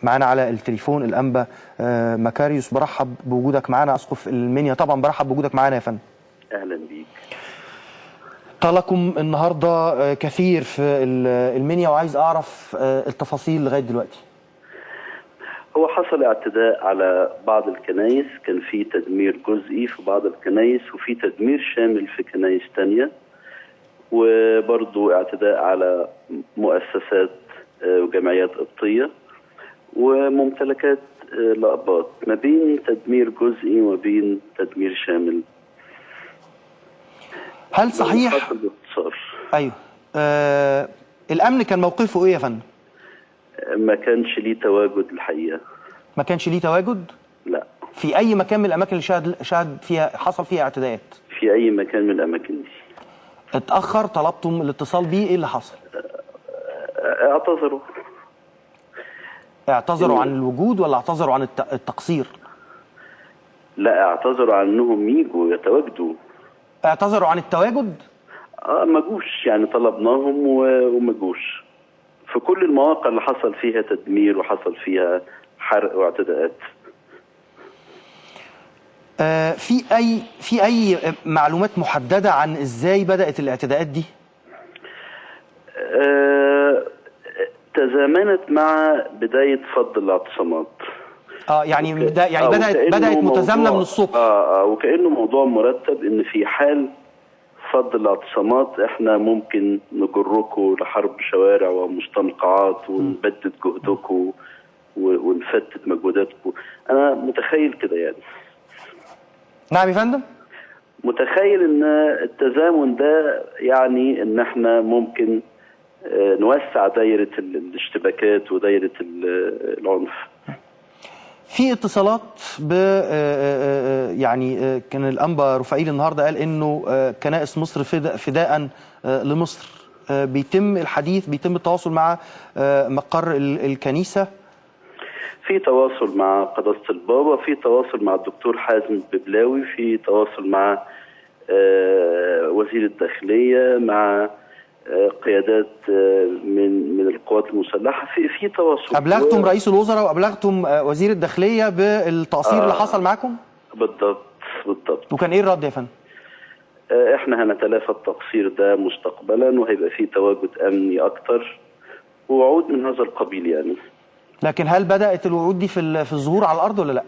معانا على التليفون الأنبا مكاريوس. برحب بوجودك معانا أسقف المنيا. طبعا برحب بوجودك معانا يا فندم. أهلا بيك. طالكم النهارده كثير في المنيا وعايز أعرف التفاصيل لغاية دلوقتي. هو حصل اعتداء على بعض الكنائس، كان في تدمير جزئي في بعض الكنائس وفي تدمير شامل في كنائس تانية، وبرضو اعتداء على مؤسسات وجمعيات قبطية وممتلكات لأقباط، ما بين تدمير جزئي وما بين تدمير شامل. هل صحيح؟ ايوه. الامن كان موقفه ايه يا فندم؟ ما كانش ليه تواجد الحقيقه. ما كانش ليه تواجد؟ لا. في اي مكان من الاماكن اللي شهد فيها حصل فيها اعتداءات؟ في اي مكان من الاماكن دي. اتاخر، طلبتم الاتصال بيه، ايه اللي حصل؟ اعتذروا عن الوجود ولا اعتذروا عن التقصير؟ لا، اعتذروا عن انهم يجوا يتواجدوا. اعتذروا عن التواجد؟ ما جوش، يعني طلبناهم وما جوش في كل المواقع اللي حصل فيها تدمير وحصل فيها حرق واعتداءات. في اي معلومات محدده عن ازاي بدات الاعتداءات دي؟ تزامنت مع بدايه فض الاعتصامات. يعني بدات متزامنه من الصبح. وكانه موضوع مرتب، ان في حال فض الاعتصامات احنا ممكن نجركم لحرب شوارع ومستنقعات ونبدد جهدكم ونفتت مجهوداتكم. انا متخيل كده يعني. نعم يا فندم. متخيل ان التزامن ده يعني ان احنا ممكن نوسع دايره الاشتباكات ودايره العنف. في اتصالات يعني كان الأنبا رفائيل النهارده قال انه كنائس مصر فداء لمصر. بيتم الحديث، بيتم التواصل مع مقر الكنيسة. في تواصل مع قداسة البابا، في تواصل مع الدكتور حازم ببلاوي، في تواصل مع وزير الداخلية، مع قيادات من القوات المسلحه. في تواصل. ابلغتم رئيس الوزراء وابلغتم وزير الداخليه بالتقصير اللي حصل معاكم؟ بالضبط. وكان ايه الرد يا فندم؟ احنا هنتلافى التقصير ده مستقبلا، وهيبقى في تواجد امني اكتر ووعود من هذا القبيل يعني. لكن هل بدات الوعود دي في الظهور على الارض ولا لا؟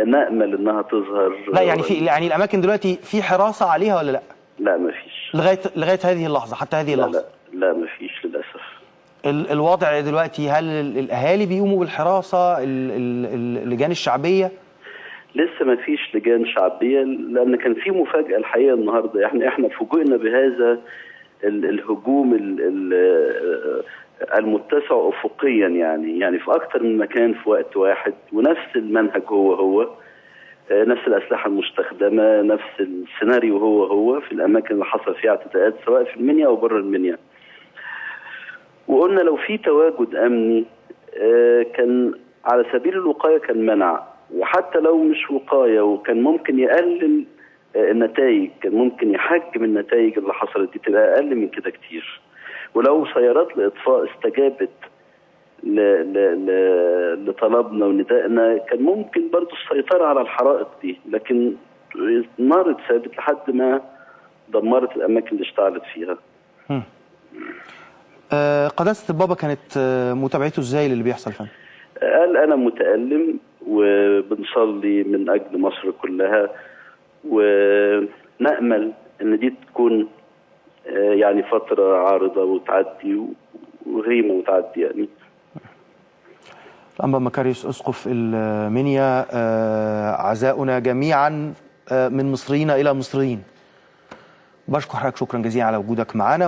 نامل انها تظهر. لا يعني الاماكن دلوقتي في حراسه عليها ولا لا؟ لا مفيش. لغايه هذه اللحظه، حتى هذه اللحظه. لا مفيش للاسف. الوضع دلوقتي، هل الاهالي بيقوموا بالحراسه؟ اللجان الشعبيه؟ لسه مفيش لجان شعبيه، لان كان في مفاجاه الحقيقه النهارده. احنا فوجئنا بهذا الهجوم المتسع افقيا، يعني في اكثر من مكان في وقت واحد، ونفس المنهج هو نفس الاسلحه المستخدمه، نفس السيناريو هو في الاماكن اللي حصل فيها اعتداءات، سواء في المنيا او بره المنيا. وقلنا لو في تواجد امني كان على سبيل الوقايه كان منع، وحتى لو مش وقايه وكان ممكن يقلل النتائج، كان ممكن يحجم النتائج اللي حصلت دي تبقى اقل من كده كتير. ولو سيارات الاطفاء استجابت لطلبنا وندائنا كان ممكن برضو السيطره على الحرائق دي، لكن النار اتثابت لحد ما دمرت الاماكن اللي اشتعلت فيها. قداسة البابا كانت متابعته ازاي للي بيحصل فيه؟ قال انا متألم وبنصلي من اجل مصر كلها، ونأمل ان دي تكون يعني فترة عارضة وتعدي وهيمة وتعدي يعني. الأنبا مكاريوس أسقف المنيا، عزاؤنا جميعا من مصريين إلى مصريين. بشكر حضرتك شكرا جزيلا على وجودك معنا.